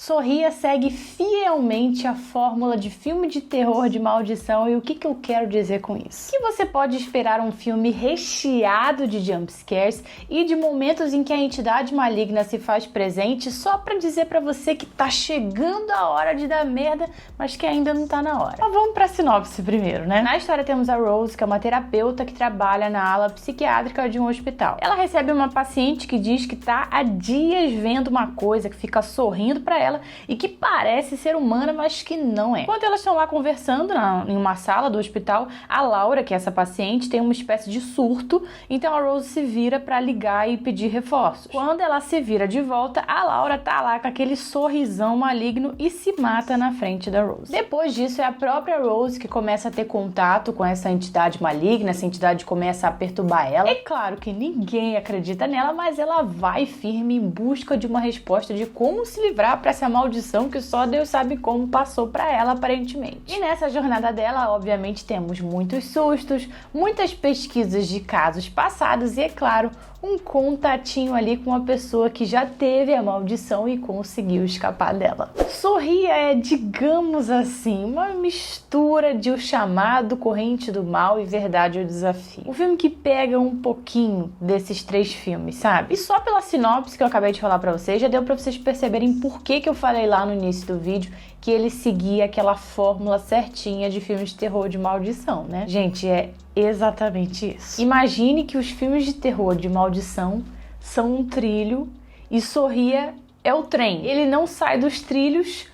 Sorria segue fielmente a fórmula de filme de terror de maldição. E o que eu quero dizer com isso? Que você pode esperar um filme recheado de jumpscares e de momentos em que a entidade maligna se faz presente só pra dizer pra você que tá chegando a hora de dar merda, mas que ainda não tá na hora. Mas vamos pra sinopse primeiro, né? Na história temos a Rose, que é uma terapeuta que trabalha na ala psiquiátrica de um hospital. Ela recebe uma paciente que diz que tá há dias vendo uma coisa, que fica sorrindo pra ela e que parece ser humana, mas que não é. Enquanto elas estão lá conversando em uma sala do hospital, a Laura, que é essa paciente, tem uma espécie de surto, então a Rose se vira pra ligar e pedir reforços. Quando ela se vira de volta, a Laura tá lá com aquele sorrisão maligno e se mata na frente da Rose. Depois disso, é a própria Rose que começa a ter contato com essa entidade maligna, essa entidade começa a perturbar ela. É claro que ninguém acredita nela, mas ela vai firme em busca de uma resposta de como se livrar pra essa maldição que só Deus sabe como passou pra ela, aparentemente. E nessa jornada dela, obviamente, temos muitos sustos, muitas pesquisas de casos passados e, é claro, um contatinho ali com uma pessoa que já teve a maldição e conseguiu escapar dela. Sorria é, digamos assim, uma mistura de O Chamado, Corrente do Mal e Verdade ou Desafio. Um filme que pega um pouquinho desses três filmes, sabe? E só pela sinopse que eu acabei de falar pra vocês, já deu pra vocês perceberem por que eu falei lá no início do vídeo que ele seguia aquela fórmula certinha de filmes de terror de maldição, né? Gente, é exatamente isso. Imagine que os filmes de terror de maldição são um trilho e Sorria é o trem. Ele não sai dos trilhos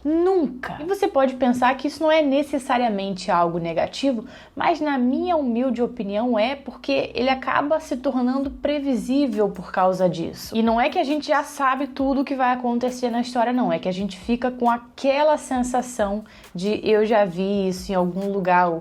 nunca. E você pode pensar que isso não é necessariamente algo negativo, mas na minha humilde opinião é porque ele acaba se tornando previsível por causa disso. E não é que a gente já sabe tudo o que vai acontecer na história, não. É que a gente fica com aquela sensação de eu já vi isso em algum lugar,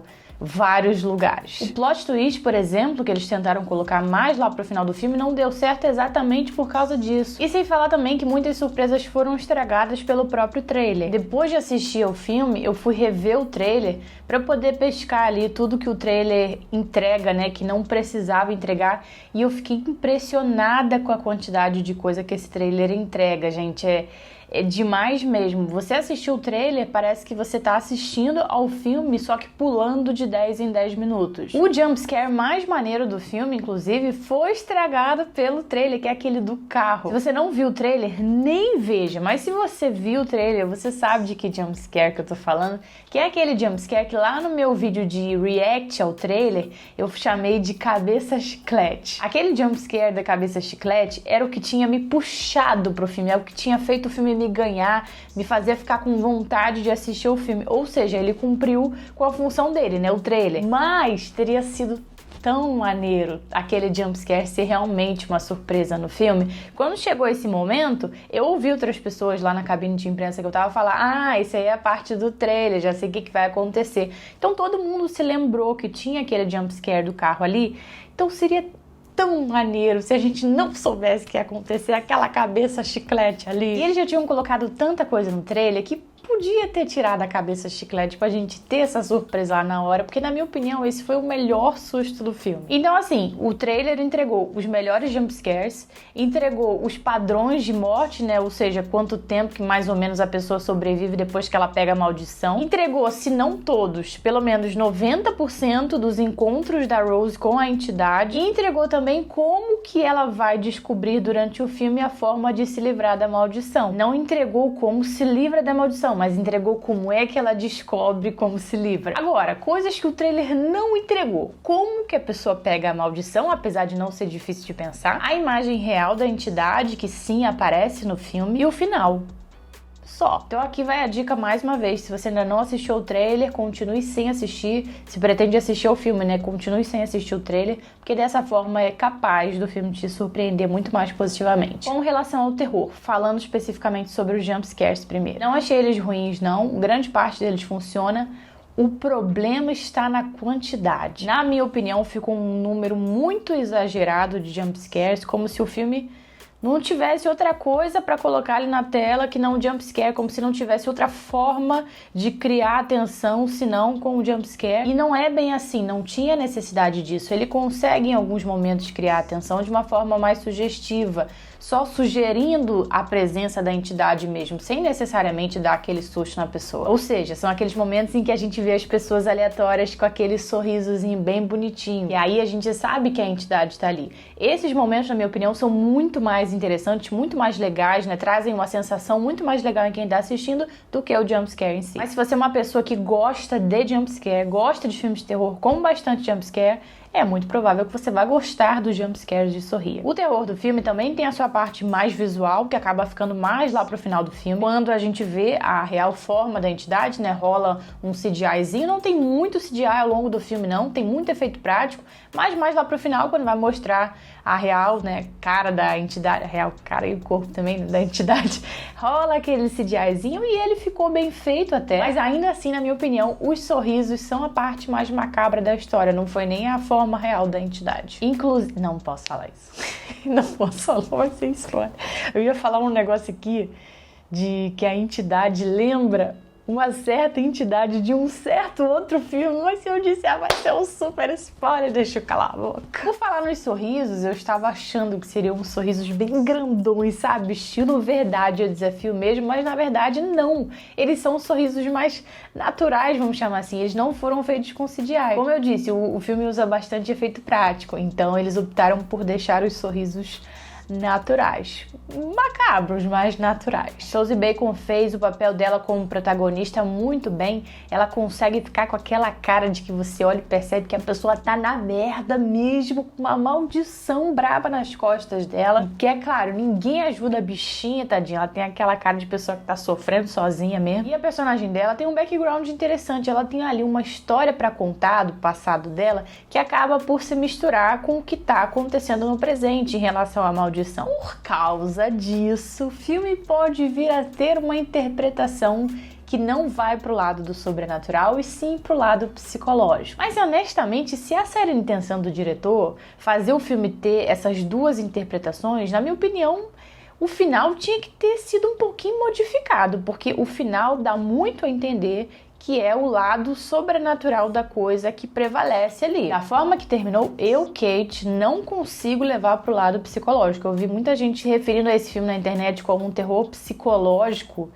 vários lugares. O plot twist, por exemplo, que eles tentaram colocar mais lá pro final do filme, não deu certo exatamente por causa disso. E sem falar também que muitas surpresas foram estragadas pelo próprio trailer. Depois de assistir ao filme, eu fui rever o trailer para poder pescar ali tudo que o trailer entrega, né, que não precisava entregar, e eu fiquei impressionada com a quantidade de coisa que esse trailer entrega, gente. É demais mesmo. Você assistiu o trailer, parece que você tá assistindo ao filme, só que pulando de 10 em 10 minutos. O jumpscare mais maneiro do filme, inclusive, foi estragado pelo trailer, que é aquele do carro. Se você não viu o trailer, nem veja. Mas se você viu o trailer, você sabe de que jumpscare que eu tô falando, que é aquele jumpscare que lá no meu vídeo de react ao trailer, eu chamei de cabeça chiclete. Aquele jumpscare da cabeça chiclete era o que tinha me puxado pro filme, é o que tinha feito o filme me ganhar, me fazer ficar com vontade de assistir o filme. Ou seja, ele cumpriu com a função dele, né, o trailer. Mas teria sido tão maneiro aquele jumpscare ser realmente uma surpresa no filme. Quando chegou esse momento, eu ouvi outras pessoas lá na cabine de imprensa que eu tava falando, isso aí é a parte do trailer, já sei o que vai acontecer. Então todo mundo se lembrou que tinha aquele jumpscare do carro ali, então seria tão maneiro se a gente não soubesse que ia acontecer aquela cabeça chiclete ali. E eles já tinham colocado tanta coisa no trailer que podia ter tirado a cabeça chiclete pra gente ter essa surpresa lá na hora, porque na minha opinião esse foi o melhor susto do filme. Então assim, o trailer entregou os melhores jumpscares, entregou os padrões de morte, né, ou seja, quanto tempo que mais ou menos a pessoa sobrevive depois que ela pega a maldição, entregou, se não todos, pelo menos 90% dos encontros da Rose com a entidade, e entregou também como que ela vai descobrir durante o filme a forma de se livrar da maldição. Não entregou como se livra da maldição, mas entregou como é que ela descobre como se livra. Agora, coisas que o trailer não entregou. Como que a pessoa pega a maldição, apesar de não ser difícil de pensar. A imagem real da entidade, que sim aparece no filme. E o final. Só. Então aqui vai a dica mais uma vez, se você ainda não assistiu o trailer, continue sem assistir, se pretende assistir ao filme, né, continue sem assistir o trailer, porque dessa forma é capaz do filme te surpreender muito mais positivamente. Com relação ao terror, falando especificamente sobre os jumpscares primeiro, não achei eles ruins não, grande parte deles funciona. O problema está na quantidade. Na minha opinião, ficou um número muito exagerado de jumpscares, como se o filme não tivesse outra coisa para colocar ali na tela que não o jumpscare, como se não tivesse outra forma de criar atenção senão com o jumpscare. E não é bem assim, não tinha necessidade disso. Ele consegue em alguns momentos criar atenção de uma forma mais sugestiva. só sugerindo a presença da entidade mesmo, sem necessariamente dar aquele susto na pessoa. Ou seja, são aqueles momentos em que a gente vê as pessoas aleatórias com aquele sorrisozinho bem bonitinho, e aí a gente sabe que a entidade está ali. Esses momentos, na minha opinião, são muito mais interessantes, muito mais legais, né? Trazem uma sensação muito mais legal em quem está assistindo do que o jumpscare em si. Mas se você é uma pessoa que gosta de jumpscare, gosta de filmes de terror com bastante jumpscare, é muito provável que você vai gostar dos jumpscares de Sorria. O terror do filme também tem a sua parte mais visual, que acaba ficando mais lá pro final do filme. Quando a gente vê a real forma da entidade, né, rola um CGIzinho. Não tem muito CGI ao longo do filme, não. Tem muito efeito prático, mas mais lá pro final, quando vai mostrar a real, né, cara da entidade, a real cara e o corpo também da entidade, rola aquele CGIzinho e ele ficou bem feito até. Mas ainda assim, na minha opinião, os sorrisos são a parte mais macabra da história. Não foi nem a forma real da entidade. Inclusive, não posso falar isso. Não posso falar, vai ser spoiler. Eu ia falar um negócio aqui de que a entidade lembra uma certa entidade de um certo outro filme, mas se eu disser, vai ser um super spoiler, deixa eu calar a boca. Por falar nos sorrisos, eu estava achando que seriam sorrisos bem grandões, sabe? Estilo Verdade, o Desafio mesmo, mas na verdade não. Eles são sorrisos mais naturais, vamos chamar assim. Eles não foram feitos com CGI. Como eu disse, o filme usa bastante efeito prático, então eles optaram por deixar os sorrisos naturais, macabros, mas naturais. Suzy Bacon fez o papel dela como protagonista muito bem. Ela consegue ficar com aquela cara de que você olha e percebe que a pessoa tá na merda mesmo, com uma maldição braba nas costas dela. Que é claro, ninguém ajuda a bichinha, tadinha. Ela tem aquela cara de pessoa que tá sofrendo sozinha mesmo. E a personagem dela tem um background interessante. Ela tem ali uma história pra contar do passado dela que acaba por se misturar com o que tá acontecendo no presente em relação à maldição. Por causa disso, o filme pode vir a ter uma interpretação que não vai pro lado do sobrenatural e sim pro lado psicológico. Mas honestamente, se essa era a intenção do diretor, fazer o filme ter essas duas interpretações, na minha opinião, o final tinha que ter sido um pouquinho modificado, porque o final dá muito a entender que é o lado sobrenatural da coisa que prevalece ali. Da forma que terminou, eu, Kate, não consigo levar pro lado psicológico. Eu vi muita gente se referindo a esse filme na internet como um terror psicológico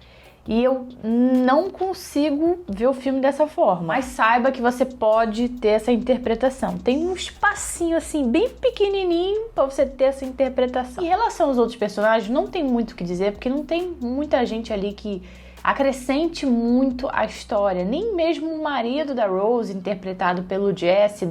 e eu não consigo ver o filme dessa forma. Mas saiba que você pode ter essa interpretação. Tem um espacinho assim, bem pequenininho pra você ter essa interpretação. Em relação aos outros personagens, não tem muito o que dizer, porque não tem muita gente ali que acrescente muito a história. Nem mesmo o marido da Rose, interpretado pelo Jesse,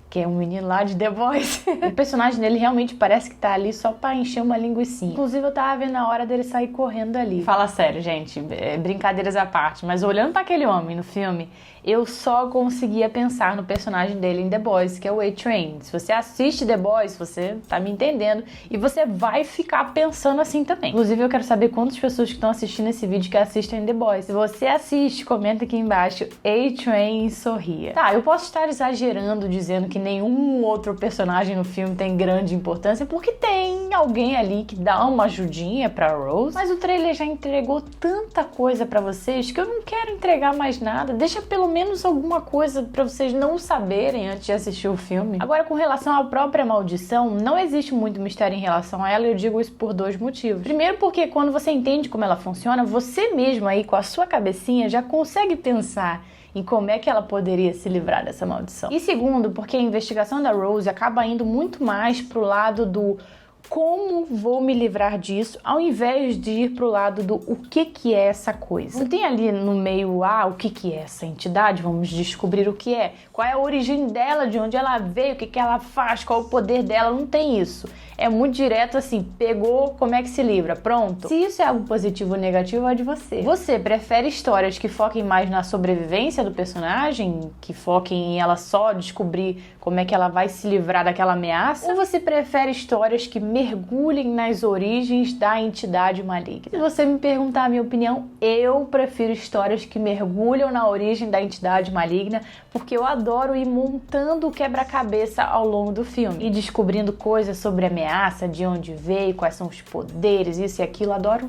que é um menino lá de The Boys. O personagem dele realmente parece que tá ali só pra encher uma linguicinha. Inclusive, eu tava vendo a hora dele sair correndo ali. Fala sério, gente, brincadeiras à parte, mas olhando pra aquele homem no filme, eu só conseguia pensar no personagem dele em The Boys, que é o A-Train. Se você assiste The Boys, você tá me entendendo, e você vai ficar pensando assim também. Inclusive, eu quero saber quantas pessoas que estão assistindo esse vídeo que assistem The Boys. Se você assiste, comenta aqui embaixo, A-Train Sorria. Tá, eu posso estar exagerando dizendo que nenhum outro personagem no filme tem grande importância, porque tem alguém ali que dá uma ajudinha pra Rose, mas o trailer já entregou tanta coisa pra vocês que eu não quero entregar mais nada. Deixa pelo menos alguma coisa pra vocês não saberem antes de assistir o filme. Agora, com relação à própria maldição, não existe muito mistério em relação a ela, e eu digo isso por dois motivos. Primeiro, porque quando você entende como ela funciona, você mesmo aí com a sua cabecinha já consegue pensar em como é que ela poderia se livrar dessa maldição. E segundo, porque a investigação da Rose acaba indo muito mais pro lado do como vou me livrar disso, ao invés de ir pro lado do o que é essa coisa. Não tem ali no meio, o que é essa entidade, vamos descobrir o que é, qual é a origem dela, de onde ela veio, o que ela faz, qual o poder dela, não tem isso. É muito direto assim, pegou, como é que se livra, pronto. Se isso é algo positivo ou negativo, é de você. Você prefere histórias que foquem mais na sobrevivência do personagem, que foquem em ela só descobrir como é que ela vai se livrar daquela ameaça? Ou você prefere histórias que mergulhem nas origens da entidade maligna? Se você me perguntar a minha opinião, eu prefiro histórias que mergulham na origem da entidade maligna, porque eu adoro ir montando o quebra-cabeça ao longo do filme e descobrindo coisas sobre a ameaça, de onde veio, quais são os poderes, isso e aquilo. Adoro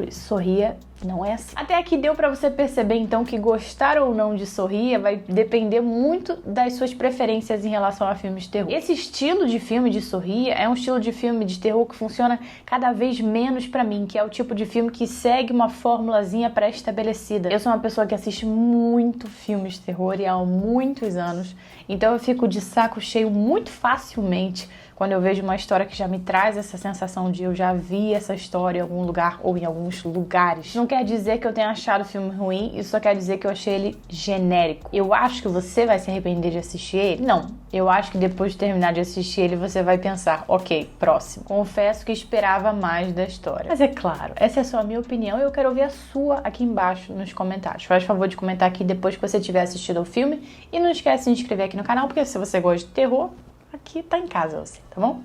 isso. Sorria Não é assim. Até aqui deu pra você perceber então que gostar ou não de Sorria vai depender muito das suas preferências em relação a filmes de terror. Esse estilo de filme de Sorria é um estilo de filme de terror que funciona cada vez menos pra mim, que é o tipo de filme que segue uma formulazinha pré-estabelecida. Eu sou uma pessoa que assiste muito filmes de terror e há muitos anos, então eu fico de saco cheio muito facilmente quando eu vejo uma história que já me traz essa sensação de eu já vi essa história em algum lugar ou em alguns lugares. Não quer dizer que eu tenha achado o filme ruim, isso só quer dizer que eu achei ele genérico. Eu acho que você vai se arrepender de assistir ele? Não. Eu acho que depois de terminar de assistir ele, você vai pensar, ok, próximo. Confesso que esperava mais da história. Mas é claro, essa é só a minha opinião e eu quero ouvir a sua aqui embaixo nos comentários. Faz favor de comentar aqui depois que você tiver assistido ao filme e não esquece de se inscrever aqui no canal, porque se você gosta de terror, aqui tá em casa você, tá bom?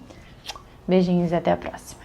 Beijinhos e até a próxima.